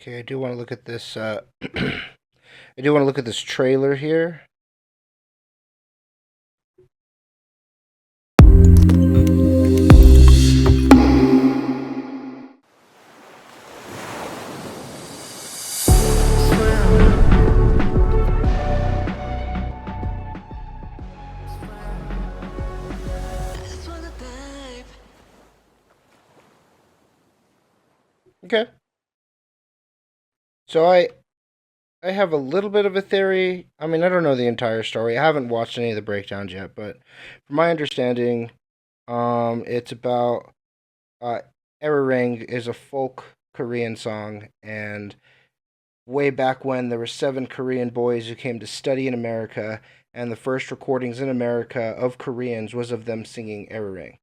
Okay, I do want to look at this. I do want to look at this trailer here. Okay. So I have a little bit of a theory. I mean, I don't know the entire story. I haven't watched any of the breakdowns yet, but from my understanding, it's about Errorang is a folk Korean song, and way back when there were 7 Korean boys who came to study in America, and the first recordings in America of Koreans was of them singing Errorang.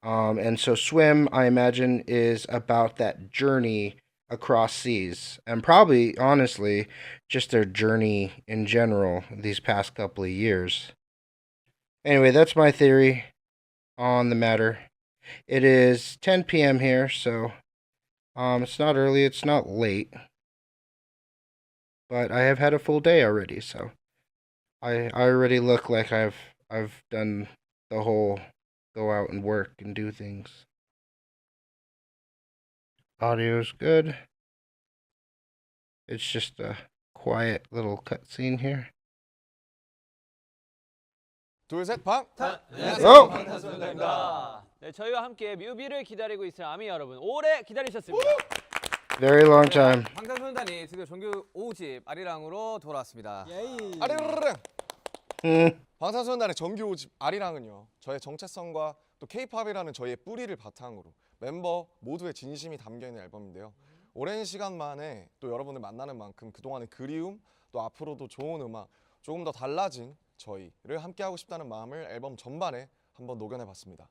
And so Swim, I imagine, is about that journey across seas, and probably, honestly, just their journey in general these past couple of years. Anyway, that's my theory on the matter. It is 10 p.m. here, so it's not early, it's not late, but I have had a full day already, so I already look like I've done the whole go out and work and do things. Audio's good. It's just a quiet little cutscene here. 둘, 셋, 방! 어! 방탄소년단입니다. 네, 저희와 함께 뮤비를 기다리고 있을 아미 여러분, 오래 기다리셨습니다. Very long time. 방탄소년단이 드디어 정규 5집 아리랑으로 돌아왔습니다. 아리랑! 방탄소년단의 정규 5집 아리랑은요, 저의 정체성과 또 K-팝이라는 저희의 뿌리를 바탕으로 멤버 모두의 진심이 담겨있는 앨범인데요. 오랜 시간 만에 또 여러분들 만나는 만큼 그동안의 그리움, 또 앞으로도 좋은 음악, 조금 더 달라진 저희를 함께하고 싶다는 마음을 앨범 전반에 한번 녹여내봤습니다.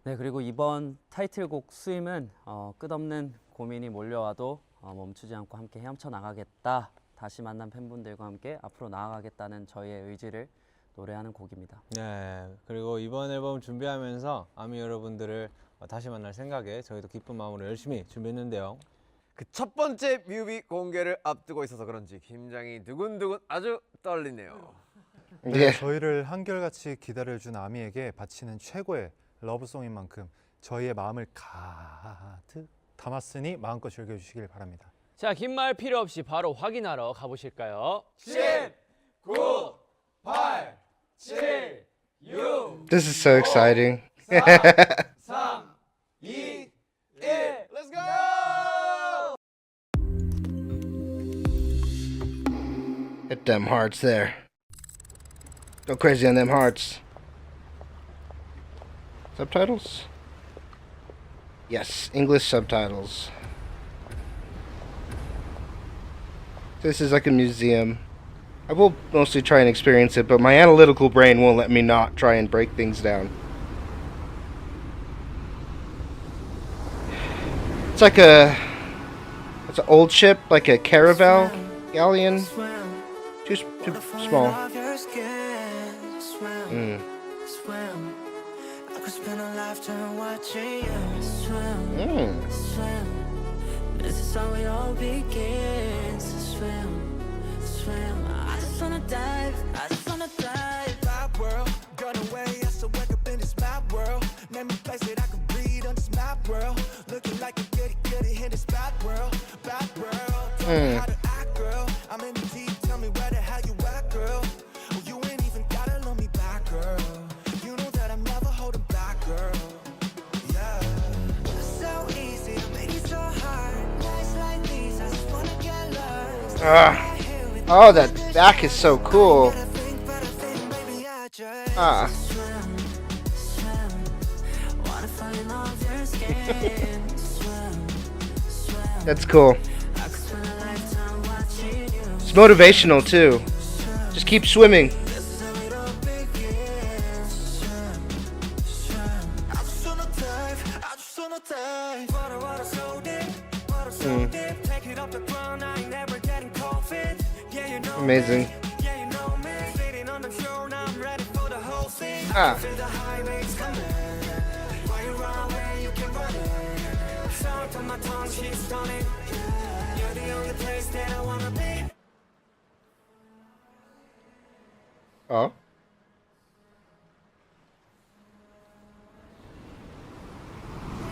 네, 그리고 이번 타이틀곡 수임은 끝없는 고민이 몰려와도 멈추지 않고 함께 헤엄쳐 나가겠다. 다시 만난 팬분들과 함께 앞으로 나아가겠다는 저희의 의지를 노래하는 곡입니다. 네, 그리고 이번 앨범 준비하면서 아미 여러분들을 다시 만날 생각에 저희도 기쁜 마음으로 열심히 준비했는데요. 그 첫 번째 뮤비 공개를 앞두고 있어서 그런지 굉장히 두근두근 아주 떨리네요. 네. 저희를 한결같이 기다려준 아미에게 바치는 최고의 러브송인 만큼 저희의 마음을 가득 담았으니 마음껏 즐겨주시길 바랍니다. 자, 긴 말 필요 없이 바로 확인하러 가보실까요? 10, 9, 8, 7, 6, This is so exciting. 3, 2, 1, let's go! Hit them hearts there. Go crazy on them hearts. Subtitles? Yes, English subtitles. This is like a museum. I will mostly try and experience it, but my analytical brain won't let me not try and break things down. It's like it's an old ship, like a caravel galleon. Too small. This is how it all begins. Swim. I just wanna dive. Map world, gun away. I still wake up in this map world. Name a place that I can breathe on this map world. Looking like a goody in this bad world. Tell me how to act, girl. I'm in the deep. Tell me where the hell you at, girl. Well, you ain't even gotta love me back, girl. You know that I'm never holding back, girl. Yeah. So easy to make it so hard. Nights like these, I just wanna get lost. Oh, that back is so cool. Ah. That's cool. It's motivational too. Just keep swimming. Amazing. Ah. home, she's stunning. You're the only place that I wanna be. Oh.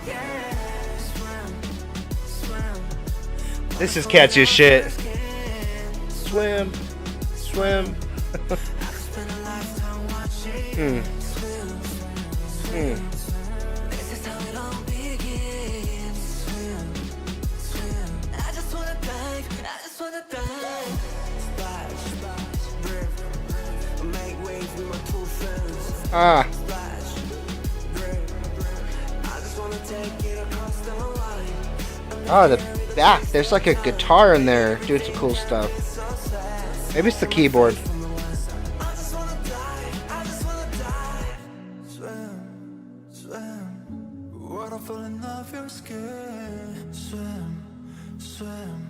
Yeah, swim, swim. This is catchy as shit. Swim, swim. Spend a lifetime watching. This is how it all begins. Swim, swim. I just wanna dive. I just wanna dive. Splash, splash, drift. Make waves with my two friends. Ah. Splash, drift. I just wanna take it across the line. Oh, the back. There's like a guitar in there doing some cool stuff. Maybe it's the keyboard. I just wanna dive. I just wanna dive. Swim, swim. Waterfall in off your skin. Swim, swim.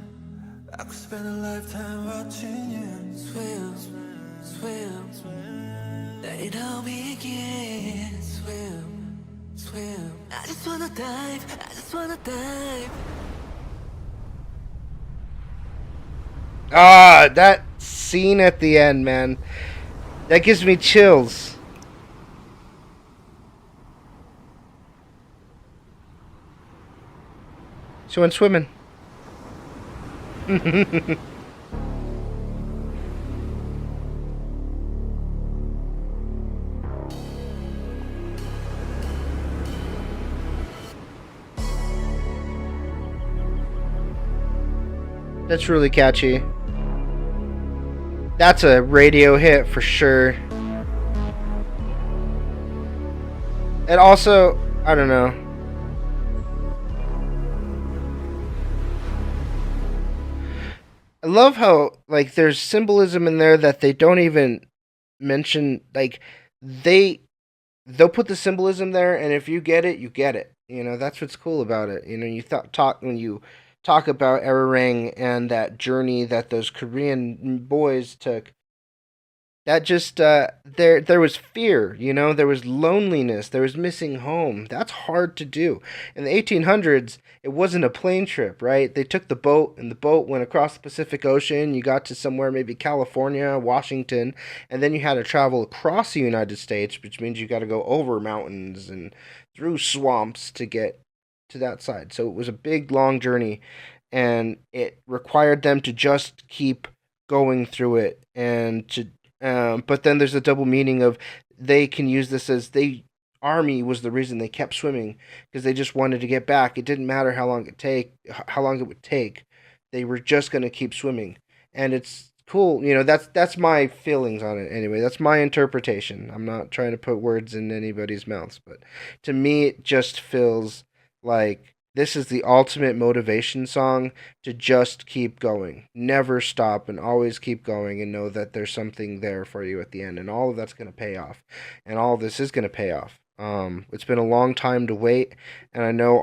I could spend a lifetime watching you. Swim, swim, swim. Let it all begin. Swim, swim. I just wanna dive. I just wanna dive. Ah, that scene at the end, man. That gives me chills. She went swimming. That's really catchy. That's a radio hit for sure. And also, I don't know. I love how like there's symbolism in there that they don't even mention. Like they'll put the symbolism there, and if you get it, you get it. You know, that's what's cool about it. You know, when you talk about Erarang and that journey that those Korean boys took. That just there was fear, you know, there was loneliness, there was missing home. That's hard to do. In the 1800s, it wasn't a plane trip, right? They took the boat, and the boat went across the Pacific Ocean. You got to somewhere, maybe California, Washington, and then you had to travel across the United States, which means you got to go over mountains and through swamps to get to that side. So it was a big, long journey, and it required them to just keep going through it, and to but then there's a double meaning of they can use this as army was the reason they kept swimming because they just wanted to get back. It didn't matter how long it would take. They were just going to keep swimming, and it's cool. You know, that's my feelings on it anyway. That's my interpretation. I'm not trying to put words in anybody's mouths, but to me it just feels like this is the ultimate motivation song to just keep going. Never stop and always keep going and know that there's something there for you at the end. And all of that's going to pay off. And all of this is going to pay off. It's been a long time to wait. And I know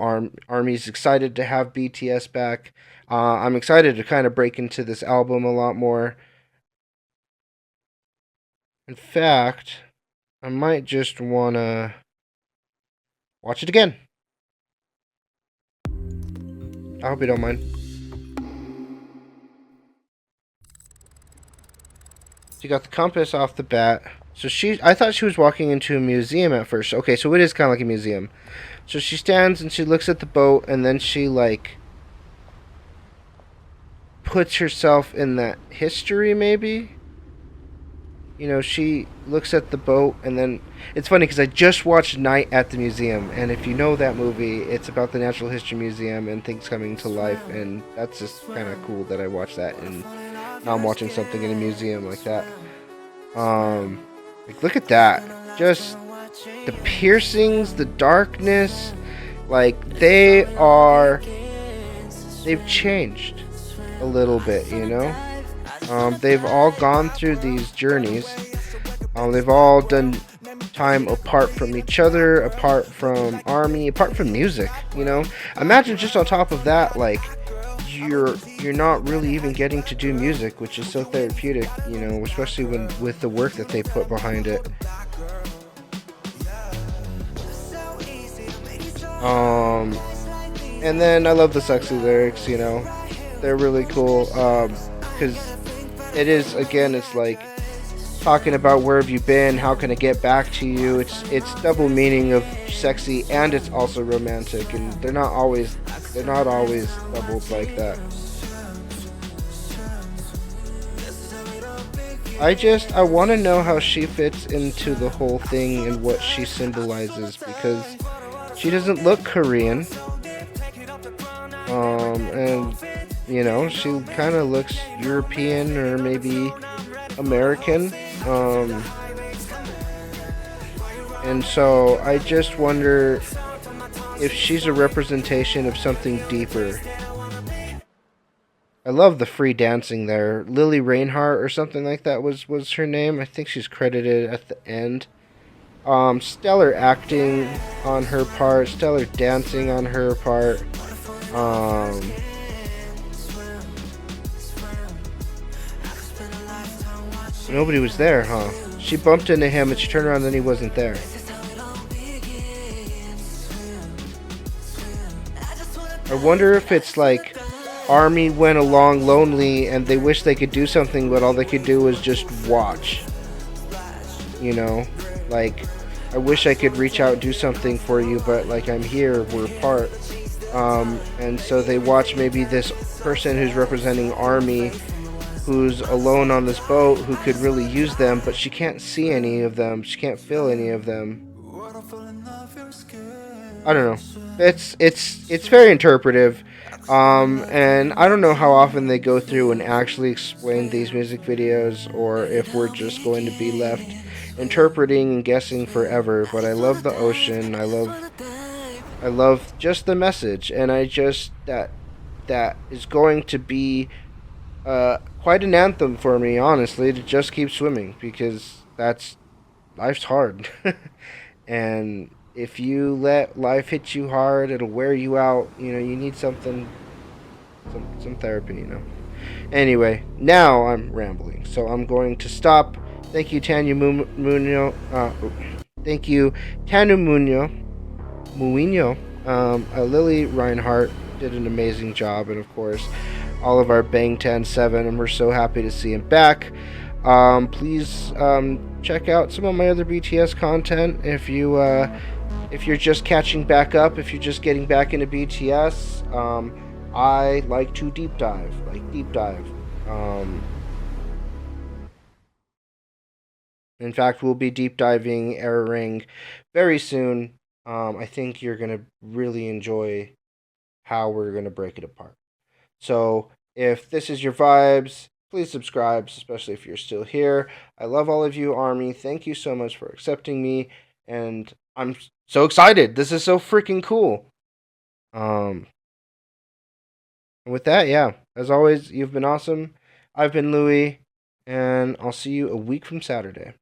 Army's excited to have BTS back. I'm excited to kind of break into this album a lot more. In fact, I might just want to watch it again. I hope you don't mind. She got the compass off the bat. So I thought she was walking into a museum at first. Okay, so it is kind of like a museum. So she stands and she looks at the boat, and then she like puts herself in that history maybe. You know, she looks at the boat, and then it's funny because I just watched Night at the Museum, and if you know that movie, it's about the Natural History Museum and things coming to life, and that's just kind of cool that I watched that, and now I'm watching something in a museum like that. Like look at that, just the piercings, the darkness, like they've changed a little bit, you know. They've all gone through these journeys. They've all done time apart from each other, apart from Army, apart from music, you know. Imagine just on top of that, like you're not really even getting to do music, which is so therapeutic, you know, especially with the work that they put behind it. And then I love the sexy lyrics. You know, they're really cool. Because it is, again, it's like talking about where have you been, how can I get back to you. It's double meaning of sexy, and it's also romantic, and they're not always doubled like that. I want to know how she fits into the whole thing and what she symbolizes, because she doesn't look Korean. And she kind of looks European or maybe American. Um, and so I just wonder if she's a representation of something deeper. I love the free dancing there. Lily Reinhart or something like that was her name. I think she's credited at the end. Stellar acting on her part, stellar dancing on her part. Um, Nobody was there, huh? She bumped into him and she turned around and he wasn't there. I wonder if it's like Army went along lonely and they wish they could do something, but all they could do was just watch. You know? Like, I wish I could reach out and do something for you, but like I'm here, we're apart. And so they watch maybe this person who's representing Army, who's alone on this boat, who could really use them, but she can't see any of them. She can't feel any of them. I don't know. It's very interpretive. And I don't know how often they go through and actually explain these music videos, or if we're just going to be left interpreting and guessing forever. But I love the ocean. I love just the message, and I just that is going to be quite an anthem for me, honestly, to just keep swimming, because life's hard. And if you let life hit you hard, it'll wear you out. You need something, some therapy. Anyway, now I'm rambling, so I'm going to stop. Thank you, Tanya Muno. Thank you, Tanu Muino. Lily Reinhart did an amazing job, and of course, all of our Bang 10-7, and we're so happy to see him back. Please check out some of my other BTS content if you're just catching back up, if you're just getting back into BTS. I like to deep dive. In fact, we'll be deep diving Error Ring very soon. I think you're gonna really enjoy how we're gonna break it apart. So if this is your vibes, please subscribe, especially if you're still here. I love all of you, Army. Thank you so much for accepting me, and I'm so excited. This is so freaking cool. And with that, yeah, as always, you've been awesome. I've been Louie, and I'll see you a week from Saturday.